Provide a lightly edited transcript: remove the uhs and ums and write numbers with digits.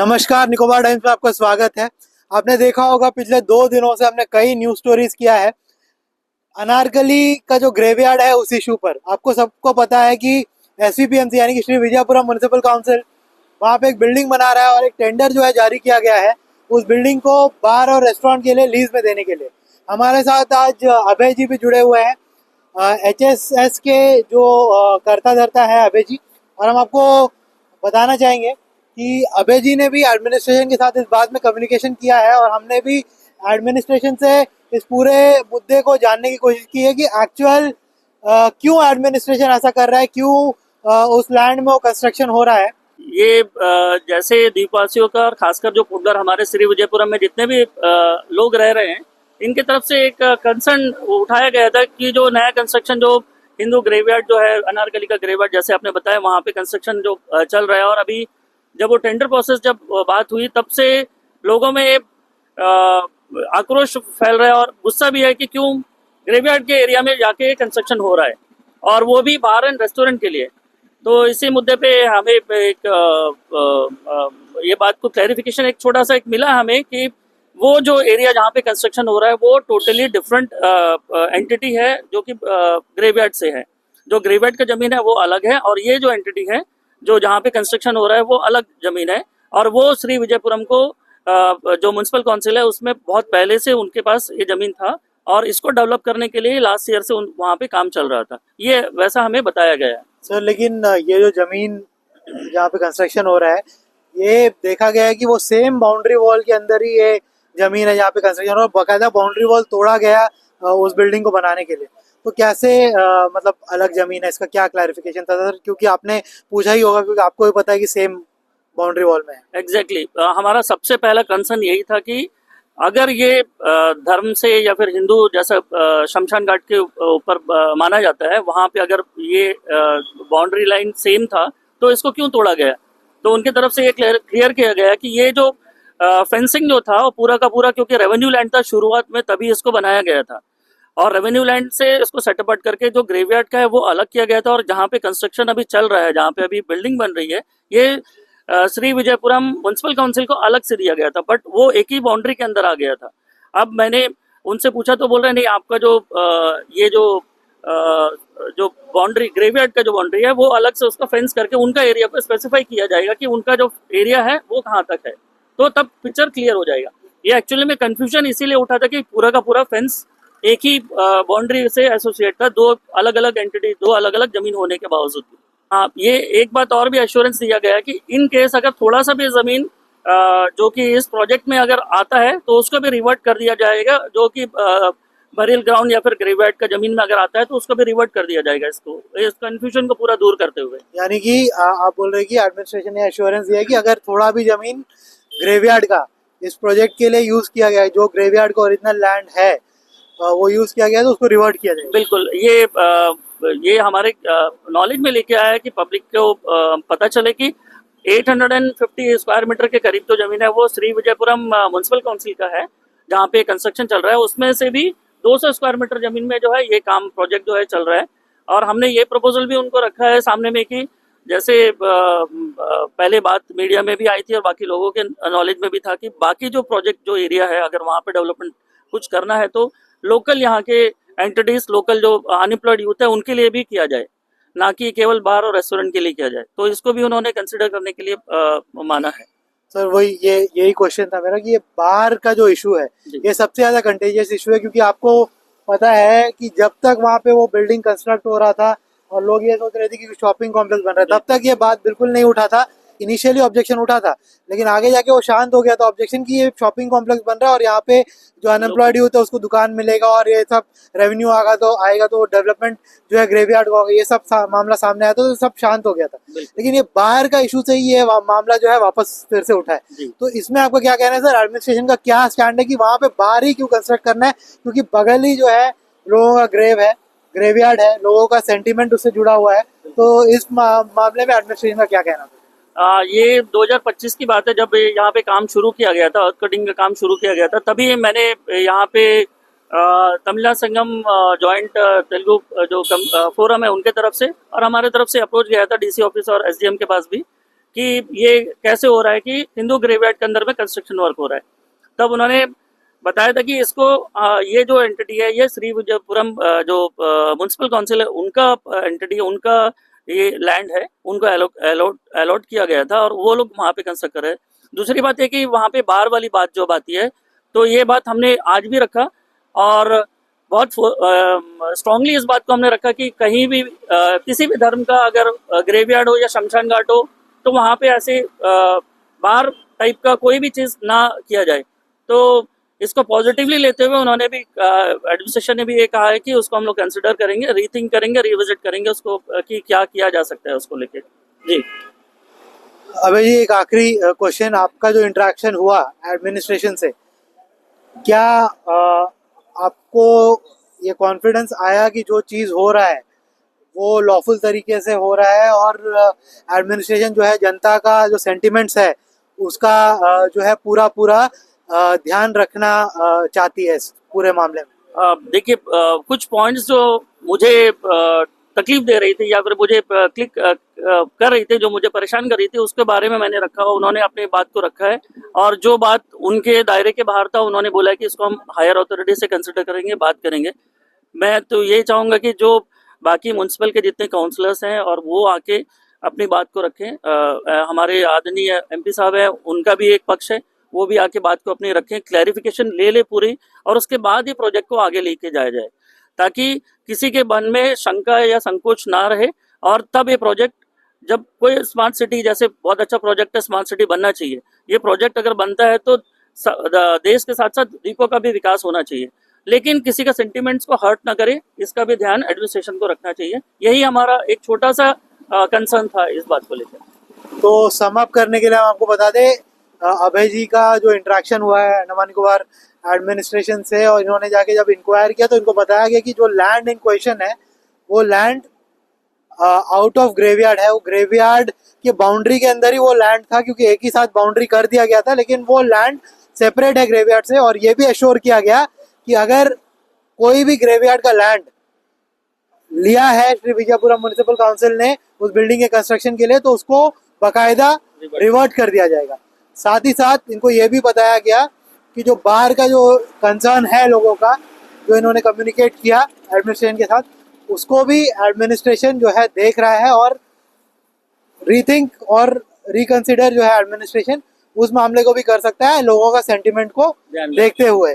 नमस्कार, निकोबार टाइम्स में आपका स्वागत है। आपने देखा होगा पिछले 2 दिनों से हमने कई न्यूज स्टोरीज किया है अनारकली का जो ग्रेवयार्ड है उस इशू पर। आपको सबको पता है कि एसवीपीएमसी यानी कि श्री विजयपुरम म्युनिसिपल काउंसिल वहाँ पे एक बिल्डिंग बना रहा है और एक टेंडर जो है जारी किया गया है उस बिल्डिंग को बार और रेस्टोरेंट के लिए लीज में देने के लिए। हमारे साथ आज अभय जी भी जुड़े हुए हैं, एचएसएस के जो कर्ता धर्ता है अभय जी। और हम आपको बताना चाहेंगे कि अभय जी ने भी एडमिनिस्ट्रेशन के साथ इस बात में कम्युनिकेशन किया है और हमने भी एडमिनिस्ट्रेशन से इस पूरे मुद्दे को जानने की कोशिश की है कि एक्चुअल क्यों एडमिनिस्ट्रेशन ऐसा कर रहा है, क्यों उस लैंड में वो कंस्ट्रक्शन हो रहा है। ये जैसे द्वीपवासियों का और खासकर जो पुडर हमारे श्री विजयपुरम में जितने भी लोग रह रहे हैं, इनकी तरफ से एक कंसर्न उठाया गया था कि जो नया कंस्ट्रक्शन जो हिंदू ग्रेवयार्ड जो है अनारकली का ग्रेवयार्ड जैसे आपने बताया वहाँ पे कंस्ट्रक्शन जो चल रहा है, और अभी जब वो टेंडर प्रोसेस जब बात हुई तब से लोगों में आक्रोश फैल रहा है और गुस्सा भी है कि क्यों ग्रेवयार्ड के एरिया में जाके कंस्ट्रक्शन हो रहा है, और वो भी बार एंड रेस्टोरेंट के लिए। तो इसी मुद्दे पे हमें एक ये बात को क्लैरिफिकेशन एक छोटा सा एक मिला हमें कि वो जो एरिया जहाँ पे कंस्ट्रक्शन हो रहा है वो टोटली डिफरेंट एंटिटी है जो कि ग्रेवयार्ड से है। जो ग्रेवयार्ड का जमीन है वो अलग है और ये जो एंटिटी है जो जहाँ पे कंस्ट्रक्शन हो रहा है वो अलग जमीन है, और वो श्री विजयपुरम को जो म्युनिसिपल काउंसिल है उसमें बहुत पहले से उनके पास ये जमीन था और इसको डेवलप करने के लिए लास्ट ईयर से वहाँ पे काम चल रहा था। ये वैसा हमें बताया गया है सर। लेकिन ये जो जमीन जहाँ पे कंस्ट्रक्शन हो रहा है ये देखा गया है कि वो सेम बाउंड्री वॉल के अंदर ही ये जमीन है जहाँ पे कंस्ट्रक्शन हो रहा है। बाकायदा बाउंड्री वॉल तोड़ा गया उस बिल्डिंग को बनाने के लिए। तो कैसे मतलब अलग जमीन है, इसका क्या क्लैरिफिकेशन था सर? क्योंकि आपने पूछा ही होगा, क्योंकि आपको भी पता है कि सेम बाउंड्री वॉल में है। एग्जैक्टली हमारा सबसे पहला कंसर्न यही था कि अगर ये धर्म से या फिर हिंदू जैसा शमशान घाट के ऊपर माना जाता है, वहाँ पे अगर ये बाउंड्री लाइन सेम था तो इसको क्यों तोड़ा गया। तो उनकी तरफ से ये क्लियर किया गया कि ये जो फेंसिंग जो था वो पूरा का पूरा क्योंकि रेवेन्यू लैंड था शुरुआत में, तभी इसको बनाया गया था, और रेवेन्यू लैंड से इसको सेटअप करके जो ग्रेवयार्ड का है वो अलग किया गया था। और जहाँ पे कंस्ट्रक्शन अभी चल रहा है, जहाँ पे अभी बिल्डिंग बन रही है, ये श्री विजयपुरम म्युनिसिपल काउंसिल को अलग से दिया गया था, बट वो एक ही बाउंड्री के अंदर आ गया था। अब मैंने उनसे पूछा तो बोल रहे नहीं, आपका जो ये जो बाउंड्री ग्रेवयार्ड का जो बाउंड्री है वो अलग से उसका फेंस करके उनका एरिया को स्पेसिफाई किया जाएगा कि उनका जो एरिया है वो कहाँ तक है, तो तब पिक्चर क्लियर हो जाएगा। ये एक्चुअली में कंफ्यूजन इसीलिए उठा था कि पूरा का पूरा फेंस एक ही बाउंड्री से एसोसिएट था, दो अलग अलग एंटिटी, दो अलग अलग जमीन होने के बावजूद भी। हाँ, ये एक बात और भी एश्योरेंस दिया गया है कि इन केस अगर थोड़ा सा भी जमीन जो कि इस प्रोजेक्ट में अगर आता है तो उसको भी रिवर्ट कर दिया जाएगा, जो कि बरियल ग्राउंड या फिर ग्रेवयार्ड का जमीन में अगर आता है तो उसको भी रिवर्ट कर दिया जाएगा, इसको इस कंफ्यूजन को पूरा दूर करते हुए। यानी कि आप बोल रहे हैं कि एडमिनिस्ट्रेशन ने एश्योरेंस दिया है कि अगर थोड़ा भी जमीन ग्रेवयार्ड का इस प्रोजेक्ट के लिए यूज किया गया है, जो ग्रेवयार्ड का ओरिजिनल लैंड है वो यूज किया गया है, तो उसको रिवर्ट किया जाएगा। बिल्कुल, ये हमारे नॉलेज में लेके आया है कि पब्लिक को पता चले कि 850 स्क्वायर मीटर के करीब जो जमीन है वो श्री विजयपुरम म्युनिसिपल काउंसिल का है, जहाँ पे कंस्ट्रक्शन चल रहा है। उसमें से भी 200 स्क्वायर मीटर जमीन में जो है ये काम प्रोजेक्ट जो है चल रहा है। और हमने ये प्रपोजल भी उनको रखा है सामने में कि जैसे पहले बात मीडिया में भी आई थी और बाकी लोगों के नॉलेज में भी था कि बाकी जो प्रोजेक्ट जो एरिया है अगर वहाँ पे डेवलपमेंट कुछ करना है तो लोकल यहाँ के एंटिटीज, लोकल जो अनएम्प्लॉयड यूथ है उनके लिए भी किया जाए, ना कि केवल बार और रेस्टोरेंट के लिए किया जाए। तो इसको भी उन्होंने कंसिडर करने के लिए माना है। सर वही यही क्वेश्चन था मेरा कि ये बार का जो इशू है ये सबसे ज्यादा कंटेजियस इशू है, क्योंकि आपको पता है कि जब तक वहाँ पे वो बिल्डिंग कंस्ट्रक्ट हो रहा था और लोग ये सोच रहे थे कि शॉपिंग कॉम्प्लेक्स बन रहा है, तब तक ये बात बिल्कुल नहीं उठा था। इनिशियली ऑब्जेक्शन उठा था, लेकिन आगे जाके वो शांत हो गया था ऑब्जेक्शन की ये शॉपिंग कॉम्प्लेक्स बन रहा है और यहाँ पे जो अनएम्प्लॉयड यूथ है उसको दुकान मिलेगा और ये सब रेवेन्यू आएगा तो डेवलपमेंट जो है ग्रेवयार्ड का होगा, ये सब मामला सामने आया तो सब शांत हो गया था। लेकिन ये बाहर का इशू से ही ये मामला जो है वापस फिर से उठा है। तो इसमें आपका क्या कहना है सर? एडमिनिस्ट्रेशन का क्या स्टैंड है कि वहाँ पे बाहर ही क्यों कंस्ट्रक्ट करना है? क्योंकि बगल ही जो है लोगों का ग्रेव है, ग्रेवयार्ड है, लोगों का सेंटिमेंट उससे जुड़ा हुआ है। तो इस मामले में एडमिनिस्ट्रेशन का क्या कहना है? ये 2025 की बात है जब यहाँ पे काम शुरू किया गया था, अर्थ कटिंग का काम शुरू किया गया था, तभी मैंने यहाँ पे तमिलनाडु संगम जॉइंट तेलुगु जो फोरम है उनके तरफ से और हमारे तरफ से अप्रोच गया था डीसी ऑफिस और एसडीएम के पास भी कि ये कैसे हो रहा है कि हिंदू ग्रेवयार्ड के अंदर में कंस्ट्रक्शन वर्क हो रहा है। तब उन्होंने बताया था कि इसको ये जो एंटिटी है ये श्री विजयपुरम जो म्युनिसिपल काउंसिल है उनका एंटिटी है, उनका ये लैंड है, उनको अलॉट किया गया था और वो लोग वहाँ पे कंस्ट्रक्ट कर रहे हैं। दूसरी बात है कि वहाँ पे बाहर वाली बात जो आती है, तो ये बात हमने आज भी रखा और बहुत स्ट्रांगली इस बात को हमने रखा कि कहीं भी किसी भी धर्म का अगर ग्रेवयार्ड हो या शमशान घाट हो तो वहाँ पे ऐसे बार टाइप का कोई भी चीज़ ना किया जाए। तो इसको पॉजिटिवली लेते हुए उन्होंने भी एडमिनिस्ट्रेशन ने भी ये कहा है कि उसको हम लोग कंसिडर करेंगे, रीथिंक करेंगे, रिविजिट करेंगे उसको कि क्या किया जा सकता है उसको लेके। जी अबे जी, एक आखिरी क्वेश्चन, आपका जो इंटरेक्शन हुआ एडमिनिस्ट्रेशन से, क्या आपको ये कॉन्फिडेंस आया कि जो चीज़ हो रहा है वो लॉफुल तरीके से हो रहा है और एडमिनिस्ट्रेशन जो है जनता का जो सेंटिमेंट्स है उसका जो है पूरा पूरा ध्यान रखना चाहती है इस पूरे मामले में? देखिए, कुछ पॉइंट्स जो मुझे तकलीफ दे रही थी या फिर मुझे क्लिक कर रही थी, जो मुझे परेशान कर रही थी, उसके बारे में मैंने रखा, उन्होंने अपनी बात को रखा है। और जो बात उनके दायरे के बाहर था उन्होंने बोला कि इसको हम हायर अथॉरिटी से कंसिडर करेंगे, बात करेंगे। मैं तो ये चाहूँगा कि जो बाकी म्यूनसिपल के जितने काउंसलर्स हैं और वो आके अपनी बात को रखें। हमारे आदरणीय एमपी साहब हैं, उनका भी एक पक्ष है, वो भी आके बात को अपनी रखें, क्लैरिफिकेशन ले पूरी, और उसके बाद ही प्रोजेक्ट को आगे लेके जाया जाए ताकि किसी के मन में शंका या संकोच ना रहे। और तब ये प्रोजेक्ट, जब कोई स्मार्ट सिटी, जैसे बहुत अच्छा प्रोजेक्ट है, स्मार्ट सिटी बनना चाहिए, ये प्रोजेक्ट अगर बनता है तो देश के साथ साथ द्वीपों का भी विकास होना चाहिए, लेकिन किसी का सेंटिमेंट्स को हर्ट ना करे, इसका भी ध्यान एडमिनिस्ट्रेशन को रखना चाहिए। यही हमारा एक छोटा सा कंसर्न था इस बात को लेकर। तो सम अप करने के लिए हम आपको बता दें, अभय जी का जो इंटरेक्शन हुआ है अंडमान निकोबार एडमिनिस्ट्रेशन से, और इन्होंने जाके जब इंक्वायर किया तो इनको बताया गया कि जो लैंड इन क्वेश्चन है वो लैंड आउट ऑफ ग्रेवयार्ड है, वो ग्रेवयार्ड की बाउंड्री के अंदर ही वो लैंड था, क्योंकि एक ही साथ बाउंड्री कर दिया गया था, लेकिन वो लैंड सेपरेट है ग्रेवयार्ड से। और ये भी एश्योर किया गया कि अगर कोई भी ग्रेवयार्ड का लैंड लिया है श्री विजयपुरम म्युनिसिपल काउंसिल ने उस बिल्डिंग के कंस्ट्रक्शन के लिए, तो उसको बकायदा रिवर्ट कर दिया जाएगा। साथ ही साथ इनको ये भी बताया गया कि जो बाहर का जो कंसर्न है लोगों का, जो इन्होंने कम्युनिकेट किया एडमिनिस्ट्रेशन के साथ, उसको भी एडमिनिस्ट्रेशन जो है देख रहा है और रीथिंक और रिकंसिडर जो है एडमिनिस्ट्रेशन उस मामले को भी कर सकता है लोगों का सेंटिमेंट को देखते हुए।